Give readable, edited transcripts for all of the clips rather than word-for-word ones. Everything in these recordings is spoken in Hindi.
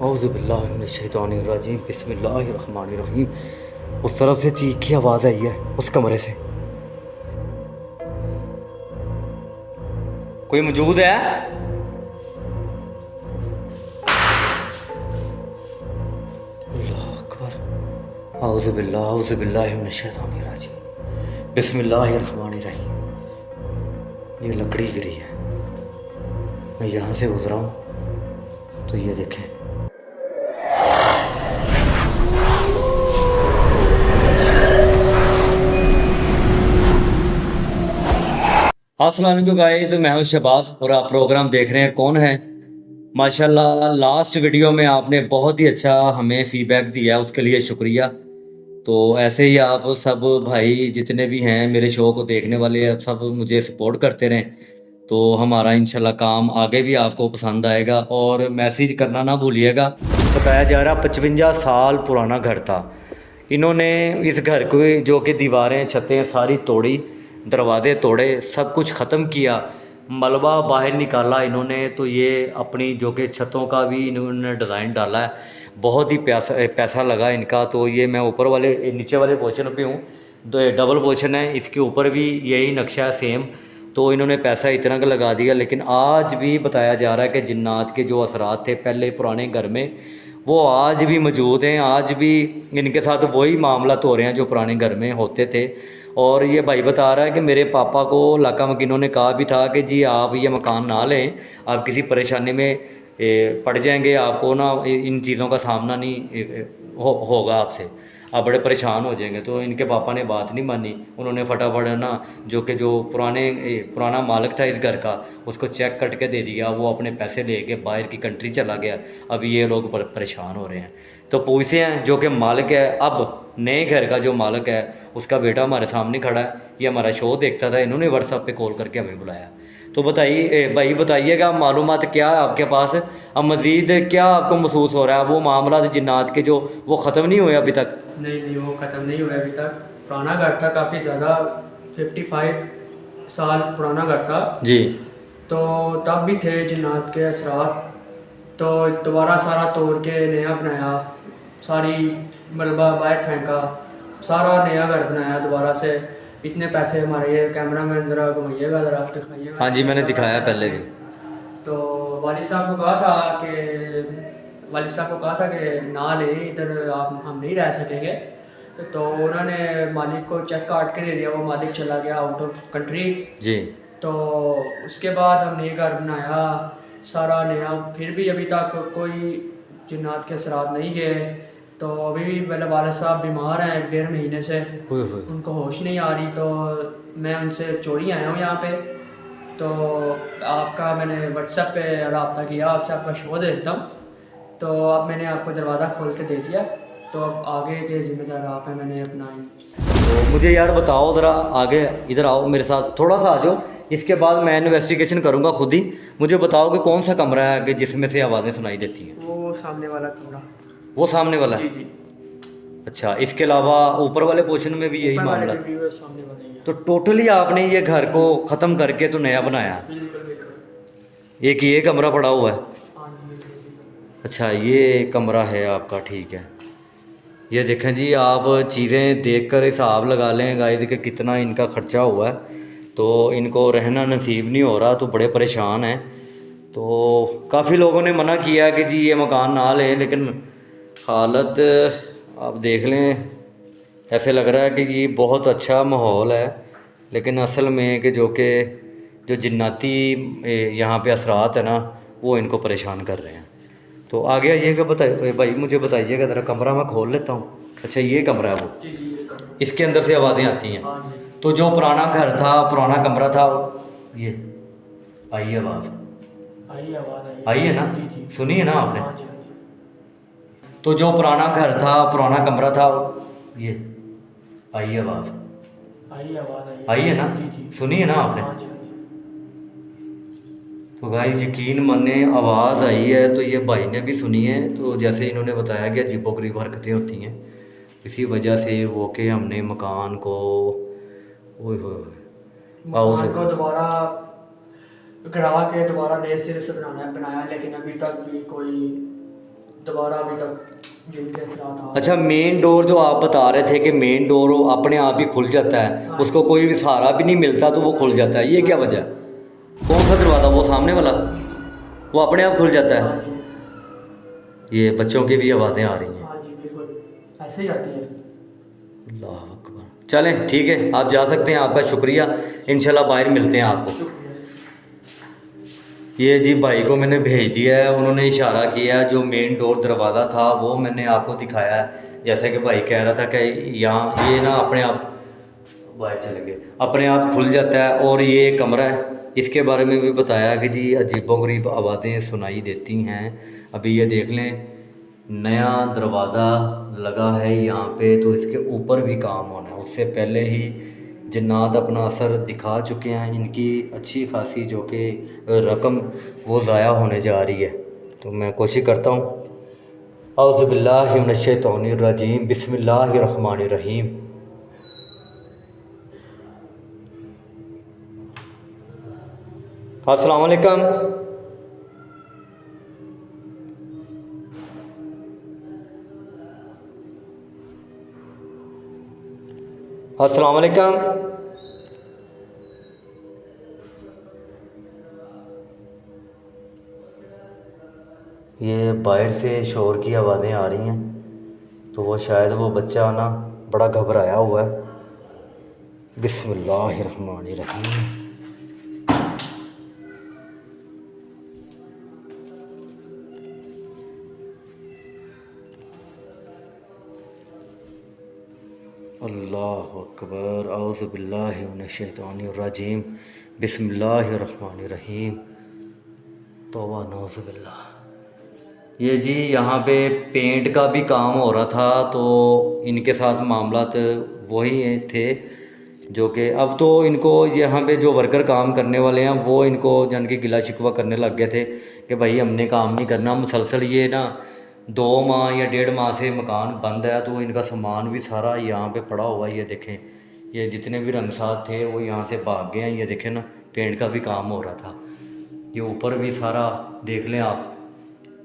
औज़ुबिल्लाहिमिनश्शैतानिर्रजीम बिस्मिल्लाहिर्रहमानिर्रहीम। उस तरफ से चीख की आवाज़ आई है, उस कमरे से। कोई मौजूद है? अल्लाह अकबर। औज़ुबिल्लाहिमिनश्शैतानिर्रजीम बिस्मिल्लाहिर्रहमानिर्रहीम। ये लकड़ी गिरी है, मैं यहाँ से गुज़रा हूँ तो ये देखें। अस्सलाम वालेकुम गाइस, मैं हूं शहबाज और आप प्रोग्राम देख रहे हैं कौन है। माशाल्लाह लास्ट वीडियो में आपने बहुत ही अच्छा हमें फीडबैक दिया, उसके लिए शुक्रिया। तो ऐसे ही आप सब भाई जितने भी हैं मेरे शो को देखने वाले, सब मुझे सपोर्ट करते रहें तो हमारा इंशाल्लाह काम आगे भी आपको पसंद आएगा। और मैसेज करना ना भूलिएगा। बताया जा रहा 55 साल पुराना घर था। इन्होंने इस घर को जो कि दीवारें छतें सारी तोड़ी, दरवाजे तोड़े, सब कुछ ख़त्म किया, मलबा बाहर निकाला इन्होंने। तो ये अपनी जो कि छतों का भी इन्होंने डिज़ाइन डाला है, बहुत ही पैसा लगा इनका। तो ये मैं ऊपर वाले नीचे वाले पोर्शन पे हूँ, तो डबल पोर्शन है, इसके ऊपर भी यही नक्शा है सेम। तो इन्होंने पैसा इतना का लगा दिया, लेकिन आज भी बताया जा रहा है कि जिन्नात के जो असरात थे पहले पुराने घर में वो आज भी मौजूद हैं। आज भी इनके साथ वही मामला हो रहे हैं जो पुराने घर में होते थे। और ये भाई बता रहा है कि मेरे पापा को लाका मकीनों ने कहा भी था कि जी आप ये मकान ना लें, आप किसी परेशानी में पड़ जाएंगे, आपको ना इन चीज़ों का सामना नहीं होगा आपसे, आप बड़े परेशान हो जाएंगे। तो इनके पापा ने बात नहीं मानी, उन्होंने फटाफट ना जो पुराना मालिक था इस घर का, उसको चेक कट के दे दिया। वो अपने पैसे लेके बाहर की कंट्री चला गया। अभी ये लोग परेशान हो रहे हैं। तो पूछते हैं जो कि मालिक है, अब नए घर का जो मालिक है उसका बेटा हमारे सामने खड़ा है, ये हमारा शो देखता था, इन्होंने व्हाट्सएप पे कॉल करके हमें बुलाया। तो बताइए भाई, बताइएगा मालूमात क्या है आपके पास, अब मज़ीद क्या आपको महसूस हो रहा है? वो मामला जिन्नात के जो वो ख़त्म नहीं हुए अभी तक? नहीं नहीं, वो ख़त्म नहीं हुआ अभी तक। पुराना घर था, काफ़ी ज़्यादा 55 साल पुराना घर था। जी। तो तब भी थे जिन्नात के असरात। तो दोबारा सारा तोड़ के नया बनाया, सारी मलबा बाहर फेंका, सारा नया घर बनाया दोबारा से। इतने पैसे हमारे, ये कैमरा मैन ज़रा घुमाइएगा, ज़रा दिखाइएगा। हाँ जी, मैंने इतना दिखाया पैसा पहले है। भी। तो वालिद साहब को कहा था कि ना ले इधर, आप हम नहीं रह सकेंगे। तो उन्होंने मालिक को चेक काट के दे दिया, वो मालिक चला गया आउट ऑफ कंट्री। जी। तो उसके बाद हमने घर बनाया सारा नया, फिर भी अभी तक कोई जिन्नात के असरात नहीं गए। तो अभी भी मेरे वालिद साहब बीमार हैं 1.5 महीने से, हुए हुए। उनको होश नहीं आ रही। तो मैं उनसे चोरी आया हूँ यहाँ पे। तो आपका मैंने व्हाट्सएप पे रब्ता किया, आपसे आपका शो देखता हूँ। तो अब मैंने आपको दरवाज़ा खोल के दे दिया, तो अब आगे के ज़िम्मेदार आप हैं, मैंने अपना। तो मुझे यार बताओ ज़रा, आगे इधर आओ मेरे साथ, थोड़ा सा आ जाओ, इसके बाद मैं इन्वेस्टिगेशन करूँगा खुद ही। मुझे बताओ कि कौन सा कमरा है कि जिसमें से आवाज़ें सुनाई देती हैं? वो सामने वाला कमरा। वो सामने वाला जी है? जी। अच्छा, इसके अलावा ऊपर वाले पोर्शन में भी यही ऊपर वाले मामला भी था? व्यूअर सामने वाले ही हैं। तो टोटली आपने ये घर को ख़त्म करके तो नया बनाया? बिल्कुल बिल्कुल। एक ये कमरा पड़ा हुआ है? हाँ जी बिल्कुल। अच्छा, ये कमरा है आपका, ठीक है। ये देखें जी, आप चीज़ें देखकर हिसाब लगा लें गाइस कि कितना इनका ख़र्चा हुआ है। तो इनको रहना नसीब नहीं हो रहा, तो बड़े परेशान हैं। तो काफ़ी लोगों ने मना किया कि जी ये मकान ना लें, लेकिन हालत आप देख लें, ऐसे लग रहा है कि ये बहुत अच्छा माहौल है, लेकिन असल में कि जो जिन्नाती यहाँ पे असरात है ना, वो इनको परेशान कर रहे हैं। तो आगे आइएगा, बताइए भाई, मुझे बताइएगा ज़रा, कमरा मैं खोल लेता हूँ। अच्छा, ये कमरा है वो, जी जी ये कमरा। इसके अंदर से आवाज़ें आती हैं। हाँ जी। तो जो पुराना घर था, पुराना कमरा था, ये आई आवाज़? आई आवाज़ आई है ना? जी जी। सुनी है ना आपने? हाँ जी हाँ जी। तो जो पुराना घर था, पुराना कमरा था, ये आई आवाज़? आई आवाज़ आई है ना? जी जी। सुनी है ना आपने? हाँ जी हाँ जी। तो गाइस यकीन माने, आवाज़ आई है तो ये भाई ने भी सुनी है। तो जैसे इन्होंने बताया कि अजीबोगरीब हरकतें होती हैं, इसी वजह से वो कि हमने मकान को, ओए होए, मकान को दोबारा गिरा के दोबारा नए सिरे से बनाया, लेकिन अभी तक भी कोई दोबारा अभी तक जिनके असरात आ अच्छा, मेन डोर जो आप बता रहे थे कि मेन डोर अपने आप ही खुल जाता है, हाँ। उसको कोई भी सहारा भी नहीं मिलता तो वो खुल जाता है, ये क्या वजह है? कौन सा दरवाज़ा, वो सामने वाला, वो अपने आप खुल जाता हाँ है? जी। ये बच्चों की भी आवाज़ें आ रही हैं। हाँ जी बिल्कुल ऐसे ही आती है। अल्लाह अकबर। चलें ठीक है, आप जा सकते हैं, आपका शुक्रिया। इंशाल्लाह बाहर मिलते हैं आपको। शुक्रिया। ये जी भाई को मैंने भेज दिया है, उन्होंने इशारा किया है, जो मेन डोर दरवाज़ा था वो मैंने आपको दिखाया है। जैसे कि भाई कह रहा था कि यहाँ ये ना अपने आप बाहर चले गए, अपने आप खुल जाता है। और ये कमरा है, इसके बारे में भी बताया कि जी अजीबोगरीब आवाज़ें सुनाई देती हैं। अभी ये देख लें, नया दरवाज़ा लगा है यहाँ पे, तो इसके ऊपर भी काम होना है। उससे पहले ही जन्नात अपना असर दिखा चुके हैं, इनकी अच्छी खासी जो कि रकम वो ज़ाया होने जा रही है। तो मैं कोशिश करता हूँ, औज़ुबिल्लाहि मिनश्शैतानिर्रजीम, बिस्मिल्लाहिर्रहमानिर्रहीम। अस्सलाम वालेकुम। अस्सलाम वालेकुम। ये बाहर से शोर की आवाज़ें आ रही हैं, तो वो शायद वो बच्चा ना बड़ा घबराया हुआ है। बिस्मिल्लाहिर्रहमानिर्रहीम। अल्लाहु अकबर, औज़ु बिल्लाहि मिनश शैतानिर रजीम, बिस्मिल्लाहिर्रहमानिर्रहीम। तौबा नौज़ु बिल्लाह। ये जी यहाँ पे पेंट का भी काम हो रहा था, तो इनके साथ मामलात वही थे जो कि अब तो इनको यहाँ पे जो वर्कर काम करने वाले हैं वो इनको जान के गिला शिकवा करने लग गए थे कि भाई हमने काम नहीं करना मुसलसल। ये ना 2 माह या 1.5 माह से मकान बंद है, तो इनका सामान भी सारा यहाँ पे पड़ा हुआ है। ये देखें, ये जितने भी रंगसाज थे वो यहाँ से भाग गए हैं। ये देखें ना, पेंट का भी काम हो रहा था। ये ऊपर भी सारा देख लें आप,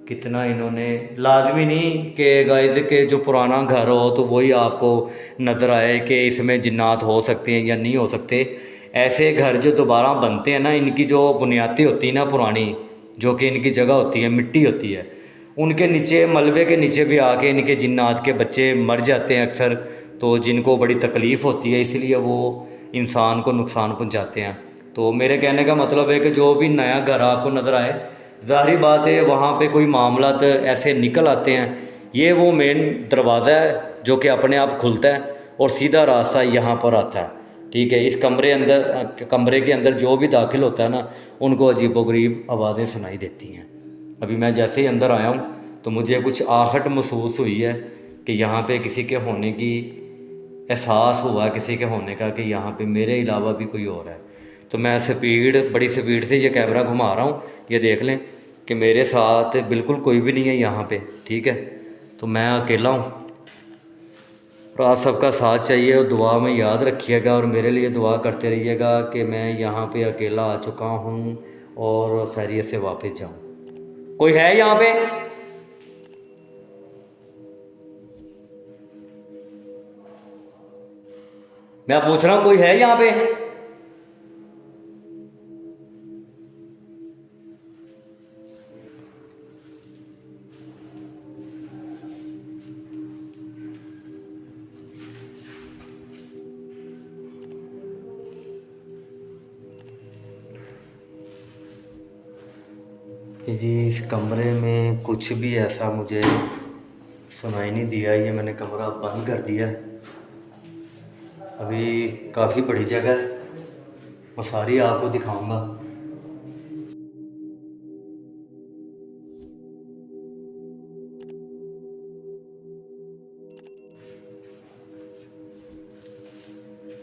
कितना इन्होंने, लाजमी नहीं कि गाइस के जो पुराना घर हो तो वही आपको नज़र आए कि इसमें जिन्नात हो सकते हैं या नहीं हो सकते। ऐसे घर जो दोबारा बनते हैं ना, इनकी जो बुनियादें होती हैं ना पुरानी, जो कि इनकी जगह होती है, मिट्टी होती है, उनके नीचे मलबे के नीचे भी आके इनके जिन्नात के बच्चे मर जाते हैं अक्सर। तो जिनको बड़ी तकलीफ़ होती है, इसलिए वो इंसान को नुकसान पहुंचाते हैं। तो मेरे कहने का मतलब है कि जो भी नया घर आपको नज़र आए, ज़ाहिर बात है वहाँ पे कोई मामलात ऐसे निकल आते हैं। ये वो मेन दरवाज़ा है जो कि अपने आप खुलता है और सीधा रास्ता यहाँ पर आता है। ठीक है, इस कमरे के अंदर जो भी दाखिल होता है ना, उनको अजीबोगरीब आवाज़ें सुनाई देती हैं। अभी मैं जैसे ही अंदर आया हूँ तो मुझे कुछ आहट महसूस हुई है कि यहाँ पे किसी के होने की एहसास हुआ, किसी के होने का, कि यहाँ पे मेरे अलावा भी कोई और है। तो मैं बड़ी स्पीड से ये कैमरा घुमा रहा हूँ। ये देख लें कि मेरे साथ बिल्कुल कोई भी नहीं है यहाँ पे। ठीक है, तो मैं अकेला हूँ और आप सबका साथ चाहिए और दुआ में याद रखिएगा और मेरे लिए दुआ करते रहिएगा कि मैं यहाँ पे अकेला आ चुका हूँ और खैरियत से वापस जाऊँ। कोई है यहाँ पे? मैं पूछ रहा हूँ, कोई है यहाँ पे? जी इस कमरे में कुछ भी ऐसा मुझे सुनाई नहीं दिया। ये मैंने कमरा बंद कर दिया। अभी काफ़ी बड़ी जगह है, मैं सारी आपको दिखाऊंगा।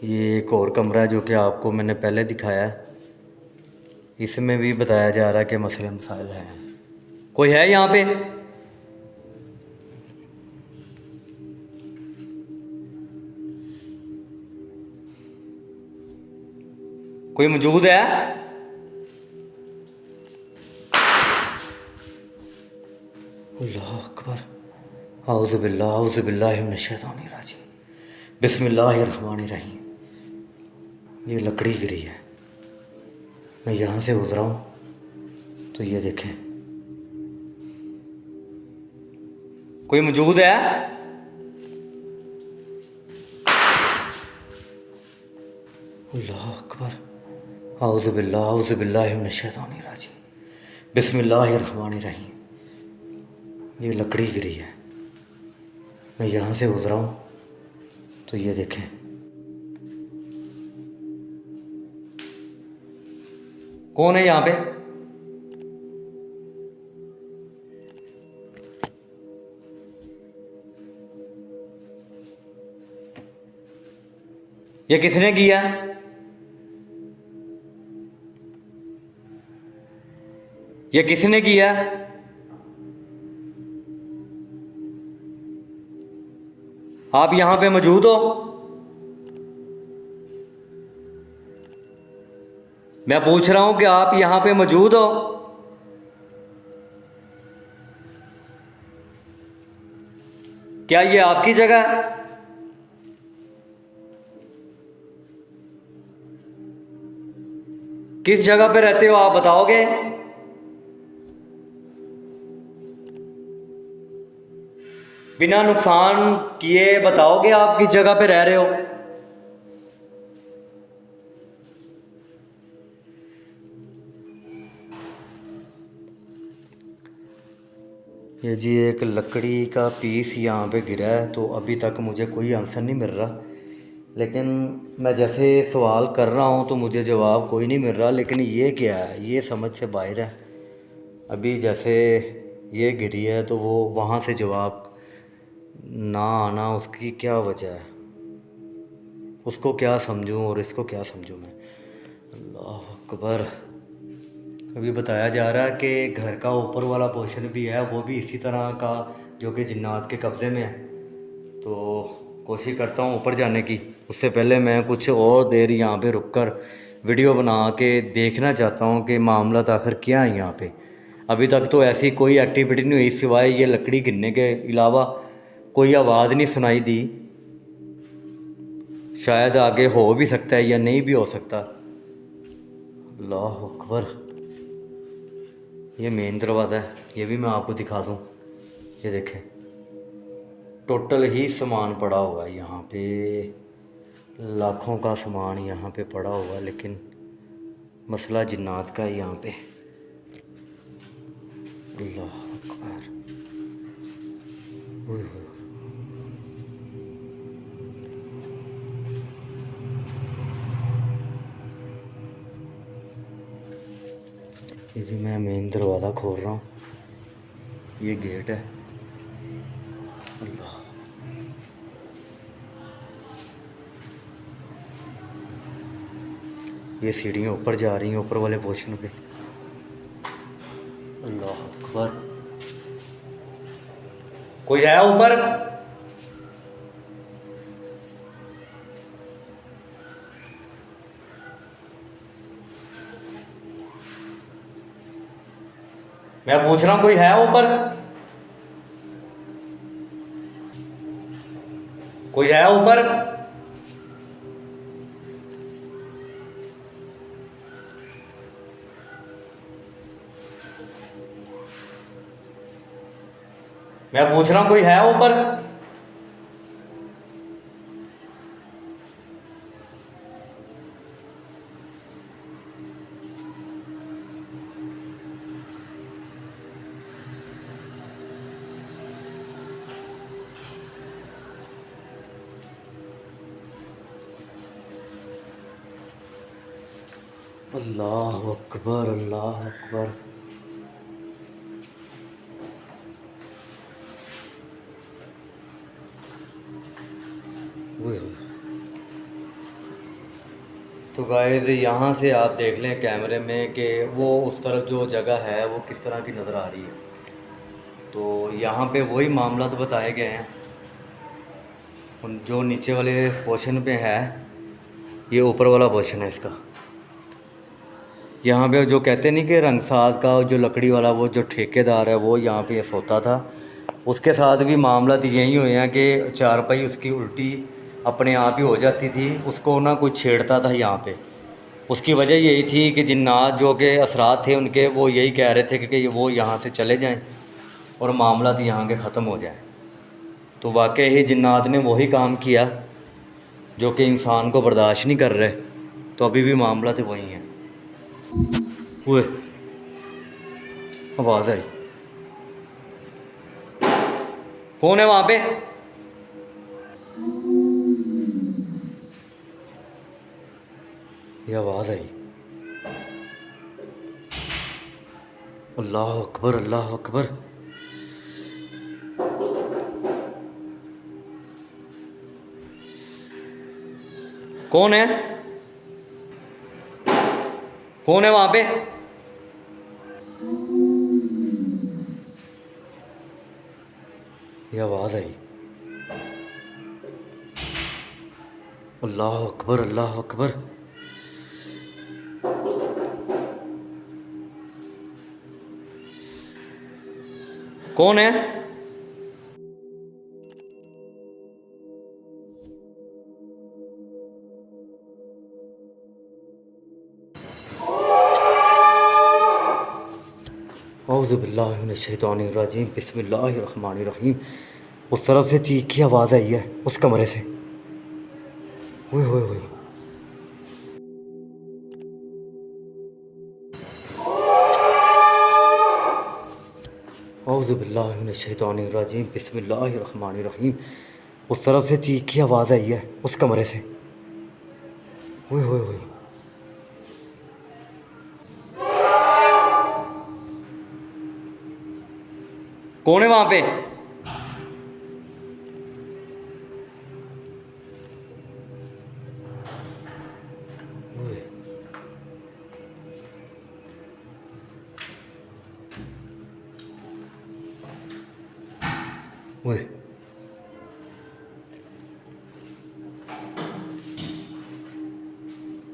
ये एक और कमरा है जो कि आपको मैंने पहले दिखाया है। इसमें भी बताया जा रहा है कि मसले मसाइल हैं। कोई है यहाँ पे? कोई मौजूद है? अल्लाह अकबर। औज़ुबिल्लाहि मिनश्शैतानिर्रजीम। बिस्मिल्लाहिर्रहमानिर्रहीम। ये लकड़ी गिरी है, मैं यहाँ से गुज़रा हूँ तो ये देखें, कोई मौजूद है? अल्लाह अकबर। औज़ुबिल्लाहि मिनश्शैतानिर्रजीम। बिस्मिल्लाहिर्रहमानिर्रहीम। ये लकड़ी गिरी है, मैं यहाँ से गुज़रा हूँ तो ये देखें, कौन है यहाँ पे? ये किसने किया? ये किसने किया? आप यहाँ पे मौजूद हो? मैं पूछ रहा हूँ कि आप यहाँ पे मौजूद हो? क्या ये आपकी जगह है? किस जगह पे रहते हो आप बताओगे? बिना नुकसान किए बताओगे आप किस जगह पे रह रहे हो? ये जी एक लकड़ी का पीस यहाँ पे गिरा है, तो अभी तक मुझे कोई आंसर नहीं मिल रहा, लेकिन मैं जैसे सवाल कर रहा हूँ तो मुझे जवाब कोई नहीं मिल रहा। लेकिन ये क्या है, ये समझ से बाहर है। अभी जैसे ये गिरी है तो वो वहाँ से जवाब ना आना, उसकी क्या वजह है? उसको क्या समझूं और इसको क्या समझूं मैं? अल्लाह अकबर। अभी बताया जा रहा है कि घर का ऊपर वाला पोर्शन भी है, वो भी इसी तरह का जो कि जिन्नात के कब्ज़े में है। तो कोशिश करता हूँ ऊपर जाने की। उससे पहले मैं कुछ और देर यहाँ पे रुककर वीडियो बना के देखना चाहता हूँ कि मामला आखिर क्या है यहाँ पे। अभी तक तो ऐसी कोई एक्टिविटी नहीं हुई सिवाय ये लकड़ी गिरने के अलावा, कोई आवाज़ नहीं सुनाई दी। शायद आगे हो भी सकता है या नहीं भी हो सकता। अल्लाह अकबर। ये मेन दरवाज़ा है, ये भी मैं आपको दिखा दूँ। ये देखें, टोटल ही सामान पड़ा हुआ है यहाँ पे, लाखों का सामान यहाँ पे पड़ा हुआ है, लेकिन मसला जिन्नात का है यहाँ पे। अल्लाह अकबर। ओए होए। ये जी मैं मेन दरवाज़ा खोल रहा हूँ, ये गेट है। अल्लाह। ये सीढ़ियाँ ऊपर जा रही हैं, ऊपर वाले पोर्शन पे। अल्लाह अकबर। कोई है ऊपर? मैं पूछ रहा हूँ, कोई है ऊपर? कोई है ऊपर? मैं पूछ रहा हूँ, कोई है ऊपर? अल्लाह अकबर, अल्लाह अकबर। ओए होए। तो गाइस यहाँ से आप देख लें कैमरे में कि वो उस तरफ जो जगह है वो किस तरह की नज़र आ रही है। तो यहाँ पे वही मामला तो बताए गए हैं। उन जो नीचे वाले पोर्शन पे है, ये ऊपर वाला पोर्शन है इसका। यहाँ पे जो कहते नहीं कि रंगसाज का जो लकड़ी वाला वो जो ठेकेदार है वो यहाँ पे सोता था, उसके साथ भी मामला तो यही हुए हैं कि चारपाई उसकी उल्टी अपने आप ही हो जाती थी, उसको ना कोई छेड़ता था यहाँ पे। उसकी वजह यही थी कि जिन्नात जो के असरात थे उनके, वो यही कह रहे थे कि वो यहाँ से चले जाएं और मामला तो यहाँ के ख़त्म हो जाए। तो वाकई ही जिन्नात ने वही काम किया जो कि इंसान को बर्दाश्त नहीं कर रहे, तो अभी भी मामला तो वही है। ओए, आवाज़ आई, कौन है वहाँ पे? ये आवाज़ आई, अल्लाह अकबर अल्लाह अकबर। कौन है? कौन है वहाँ पे? ये आवाज़ आई, अल्लाह अकबर अल्लाह अकबर। कौन है? औज़ु बिल्लाहि मिनश शैतानिर रजीम, बिस्मिल्लाहिर रहमानिर रहीम। उस तरफ से चीख की आवाज़ आई है, उस कमरे से। ओए ओए ओए, औज़ु बिल्लाहि मिनश शैतानिर रजीम, बिस्मिल्लाहिर रहमानिर रहीम। उस तरफ से चीख की आवाज़ आई है, उस कमरे से। ओए ओए ओए, कौन है वहाँ पे? ओए, ओए,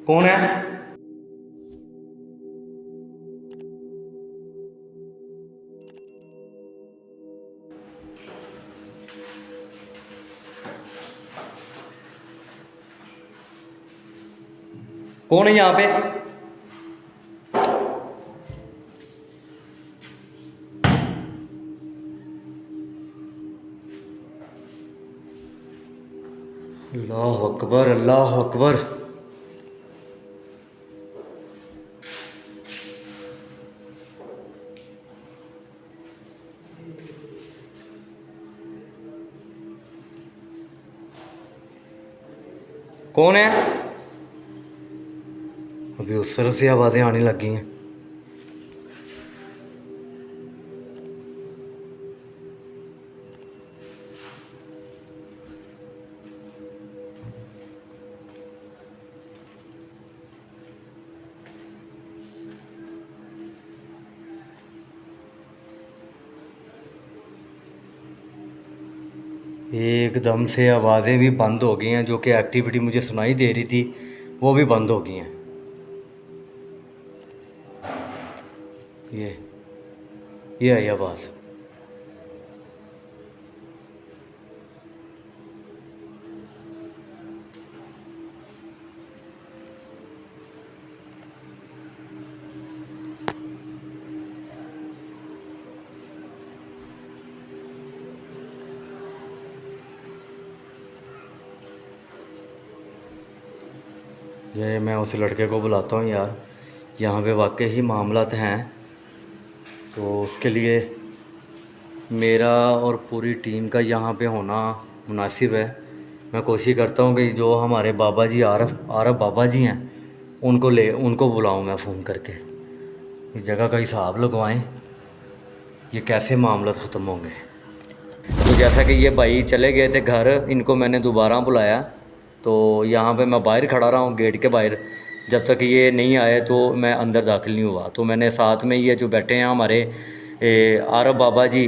कौन है? कौन है यहाँ पे? अल्लाह अकबर अल्लाह अकबर। कौन है? अभी उस तरफ से आवाज़ें आने लगी हैं। एकदम से आवाज़ें भी बंद हो गई हैं, जो कि एक्टिविटी मुझे सुनाई दे रही थी वो भी बंद हो गई हैं। ये आई आवाज़। ये मैं उस लड़के को बुलाता हूँ यार, यहाँ पे वाकई ही मामलात हैं, तो उसके लिए मेरा और पूरी टीम का यहाँ पे होना मुनासिब है। मैं कोशिश करता हूँ कि जो हमारे बाबा जी आरफ बाबा जी हैं उनको बुलाऊँ मैं फ़ोन करके, इस जगह का हिसाब लगवाएं, ये कैसे मामला ख़त्म होंगे। तो जैसा कि ये भाई चले गए थे घर, इनको मैंने दोबारा बुलाया, तो यहाँ पे मैं बाहर खड़ा रहा हूँ गेट के बाहर, जब तक ये नहीं आए तो मैं अंदर दाखिल नहीं हुआ। तो मैंने साथ में ये जो बैठे हैं हमारे आरफ बाबा जी,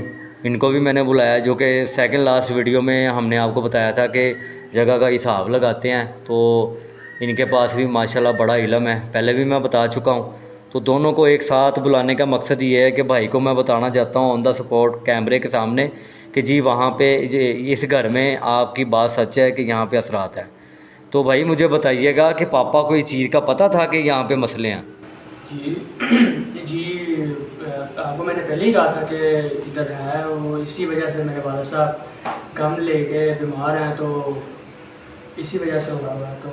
इनको भी मैंने बुलाया, जो कि सेकंड लास्ट वीडियो में हमने आपको बताया था कि जगह का हिसाब लगाते हैं। तो इनके पास भी माशाल्लाह बड़ा इल्म है, पहले भी मैं बता चुका हूँ। तो दोनों को एक साथ बुलाने का मकसद ये है कि भाई को मैं बताना चाहता हूँ ऑन द स्पॉट कैमरे के सामने कि जी वहाँ पे इस घर में आपकी बात सच है कि यहाँ पे असरात हैं। तो भाई मुझे बताइएगा कि पापा को इस चीज़ का पता था कि यहाँ पे मसले हैं? जी जी, आपको मैंने पहले ही कहा था कि इधर है, वो इसी वजह से मेरे वाले साहब गम लेके बीमार हैं, तो इसी वजह से हुआ हुआ तो।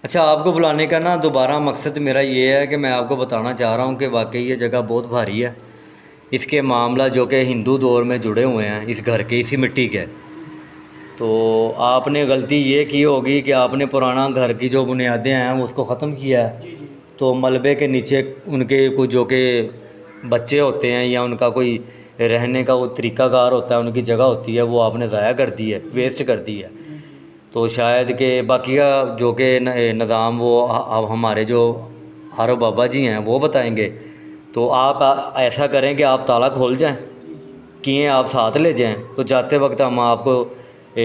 अच्छा, आपको बुलाने का ना दोबारा मकसद मेरा ये है कि मैं आपको बताना चाह रहा हूँ कि वाकई ये जगह बहुत भारी है। इसके मामला जो कि हिंदू दौर में जुड़े हुए हैं इस घर के, इसी मिट्टी के। तो आपने गलती ये की होगी कि आपने पुराना घर की जो बुनियादें हैं उसको ख़त्म किया है। जी जी तो मलबे के नीचे उनके कुछ जो कि बच्चे होते हैं या उनका कोई रहने का वो तरीक़ाकार होता है, उनकी जगह होती है, वो आपने ज़ाया कर दी है, वेस्ट कर दी है। जी तो शायद कि बाकी का जो कि निज़ाम वो अब हमारे जो हारो बाबा जी हैं वो बताएंगे। तो आप ऐसा करें कि आप ताला खोल जाएं, किए आप साथ ले जाएं, तो जाते वक्त हम आपको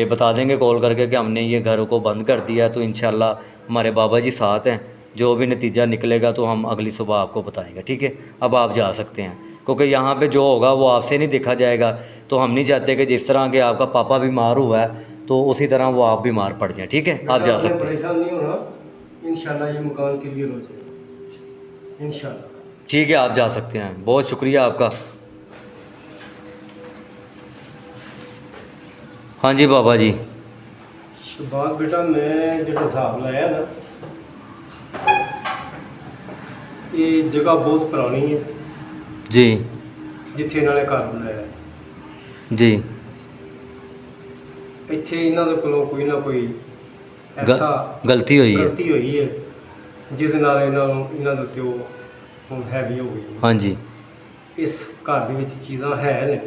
बता देंगे कॉल करके कि हमने ये घर को बंद कर दिया। तो इंशाल्लाह हमारे बाबा जी साथ हैं, जो भी नतीजा निकलेगा तो हम अगली सुबह आपको बताएंगे। ठीक है, अब आप जा सकते हैं, क्योंकि यहाँ पे जो होगा वो आपसे नहीं देखा जाएगा। तो हम नहीं चाहते कि जिस तरह के आपका पापा बीमार हुआ है तो उसी तरह वो आप बीमार पड़ जाएं। ठीक है, आप जा सकते हैं। परेशान नहीं होना, इंशाल्लाह ये मकान क्लियर हो जाएगा इंशाल्लाह। ठीक है, आप जा सकते हैं। बहुत शुक्रिया आपका। हाँ जी बाबा जी। शहबाज बेटा, मैं जो हिसाब लाया ना, ये जगह बहुत पुरानी है जी जिथे इन्होंने घर बनाया। जी। ਇੱਥੇ ਇਹਨਾਂ ਦੇ ਕੋਲੋਂ ਕੋਈ ਨਾ ਕੋਈ ਐਸਾ गलती हुई है। ਗਲਤੀ ਹੋਈ ਹੈ ਜਿਸ ਨਾਲ ਇਹਨਾਂ ਦੇ ਉੱਤੇ ਉਹ ਹੁਣ ਹੈਵੀ ਹੋ ਗਈ ਹੈ। हाँ जी। ਇਸ ਘਰ ਦੇ ਵਿੱਚ ਚੀਜ਼ਾਂ ਹੈ ਨੇ,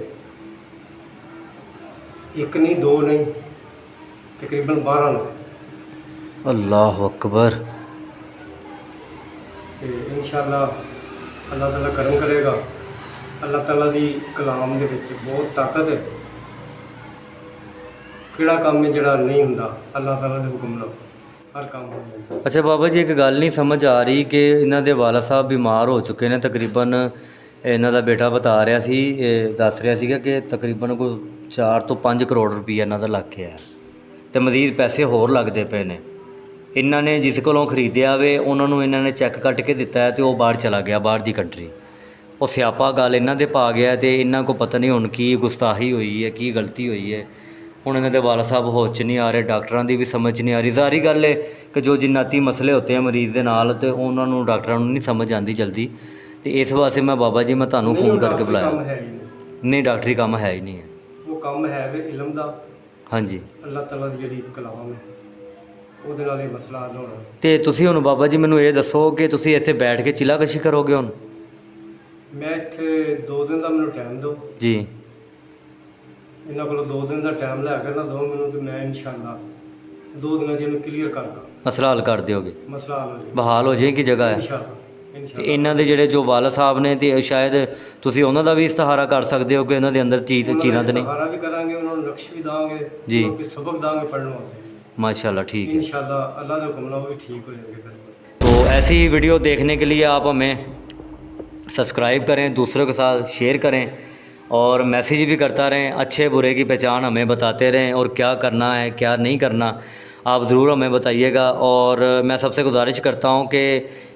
ਇੱਕ ਨਹੀਂ ਦੋ ਨਹੀਂ, ਤਕਰੀਬਨ 12 ਨੇ। अल्लाह अकबर। ਤੇ ਇਨਸ਼ਾਅੱਲਾ ਅੱਲਾਹ ਤਾਲਾ ਕਰਮ ਕਰੇਗਾ। ਅੱਲਾਹ ਤਾਲਾ ਦੀ ਕਲਾਮ ਦੇ ਵਿੱਚ ਬਹੁਤ ਤਾਕਤ ਹੈ। ਕਿਹੜਾ ਕੰਮ ਹੈ ਜਿਹੜਾ ਨਹੀਂ ਹੁੰਦਾ, ਅੱਲਾਹ ਤਾਲਾ ਦੇ ਹੁਕਮ ਨਾਲ ਹਰ ਕੰਮ ਹੋ ਜਾਂਦਾ। अच्छा बाबा जी, एक गल नहीं समझ आ रही कि इन्हों के वाला साहब बीमार हो चुके हैं, तकरीबन इन्हों का बेटा बता रहा सी, दस रहा सीगा कि तकरीबन कोई 4 ਤੋਂ 5 ਕਰੋੜ रुपया इन्हों का लग गया है, तो मजीद पैसे होर लगते पे ने। इन्होंने जिस कोलों खरीदिया वे उन्होंने इन्होंने चैक कट के दिता है, तो वह बाहर चला गया, बाहर की कंट्री। वो स्यापा गल इन्हों के पा गया, तो इन्हों को पता नहीं हुण की गुस्ताही हुई है, की गलती हुई है। हुण इन्हों के वाला साहब होश च नहीं आ रहे, डॉक्टरों की भी समझ नहीं आ रही। सारी गल है कि जो जिन्नाती मसले होते हैं मरीज़ के नाल, तो उन्होंने डॉक्टरों नहीं समझ आती जल्दी। तो इस वास्ते मैं बाबा जी मैं तुहानू फ़ोन करके बुलाया। ਕੰਮ ਹੈ ਹੀ ਨਹੀਂ, नहीं डॉक्टरी काम है ही नहीं है। ਉਹ ਕੰਮ ਹੈ ਵੇ ਇਲਮ ਦਾ। हाँ जी। ਅੱਲਾਹ ਤਾਲਾ ਦੀ ਜਿਹੜੀ ਕਲਾਮ ਹੈ ਉਹਦੇ ਨਾਲ ਇਹ ਮਸਲਾ ਹੱਲ ਹੋਣਾ। तो तुसीं हुण बाबा जी मैनू ये दसो कि तुसीं इत्थे बैठ के चिलाकशी करोगे हुण? ਮੈਂ ਇੱਥੇ 2 ਦਿਨ ਦਾ ਮੈਨੂੰ ਟਾਈਮ ਦਿਓ। जी। ਇਹਨਾਂ ਕੋਲੋਂ 2 ਦਿਨ ਦਾ ਟਾਈਮ ਲੈ ਕੇ ਨਾ ਦਿਓ ਮੈਨੂੰ, ਤੇ ਮੈਂ ਇਨਸ਼ਾਅੱਲਾ 2 ਦਿਨਾਂ 'ਚ ਇਹਨੂੰ ਕਲੀਅਰ ਕਰ ਦਾਂ। मसला हल कर दोगे? ਮਸਲਾ ਹੱਲ ਹੋ ਜਾਏਗਾ बहाल हो जाएगी जगह है। ਇਨਸ਼ਾਅੱਲਾ ਤੇ ਇਨਸ਼ਾਅੱਲਾ। ਇਹਨਾਂ ਦੇ ਜਿਹੜੇ ਜੋ ਵਾਲਾ ਸਾਹਿਬ ਨੇ, ਤੇ ਸ਼ਾਇਦ ਤੁਸੀਂ ਉਹਨਾਂ ਦਾ ਵੀ ਇਸਤਿਹਾਰਾ ਕਰ ਸਕਦੇ ਹੋ ਕਿ ਇਹਨਾਂ ਦੇ ਅੰਦਰ ਚੀਜ਼ਾਂ ਤਾਂ ਨਹੀਂ। ਸਹਾਰਾ ਵੀ ਕਰਾਂਗੇ, ਉਹਨਾਂ ਨੂੰ ਨਕਸ਼ ਵੀ ਦਾਂਗੇ ਜੀ। ਕਿ ਸਬਕ ਦਾਂਗੇ ਪੜ੍ਹਨ ਵਾਸਤੇ। माशाल्लाह, ठीक है। इंशाल्लाह अल्लाह के हुक्म ਨਾਲ वो भी ठीक हो जाएंगे बिल्कुल। तो ऐसी ही वीडियो देखने के लिए आप हमें सब्सक्राइब करें, दूसरों के साथ शेयर करें और मैसेज भी करता रहें। अच्छे बुरे की पहचान हमें बताते रहें और क्या करना है क्या नहीं करना आप ज़रूर हमें बताइएगा। और मैं सबसे गुजारिश करता हूँ कि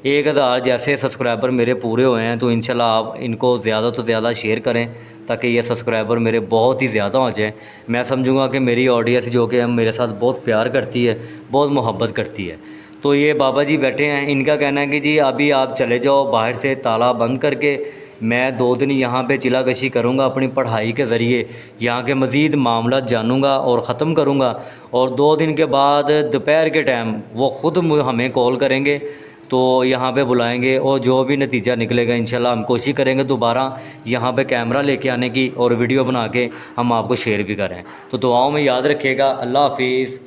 1000 जैसे सब्सक्राइबर मेरे पूरे हुए हैं तो इंशाल्लाह आप इनको ज़्यादा तो ज़्यादा शेयर करें ताकि ये सब्सक्राइबर मेरे बहुत ही ज़्यादा हो जाएं। मैं समझूंगा कि मेरी ऑडियंस जो कि मेरे साथ बहुत प्यार करती है, बहुत मोहब्बत करती है। तो ये बाबा जी बैठे हैं, इनका कहना है कि जी अभी आप चले जाओ बाहर से ताला बंद करके, मैं 2 दिन यहाँ पे चिलाकशी करूँगा, अपनी पढ़ाई के ज़रिए यहाँ के मज़ीद मामला जानूँगा और ख़त्म करूँगा। और 2 दिन के बाद दोपहर के टाइम वो ख़ुद हमें कॉल करेंगे, तो यहाँ पे बुलाएंगे और जो भी नतीजा निकलेगा इंशाल्लाह हम कोशिश करेंगे दोबारा यहाँ पे कैमरा लेके आने की और वीडियो बना के हम आपको शेयर भी करें। तो दुआओं में याद रखिएगा। अल्लाह हाफिज़।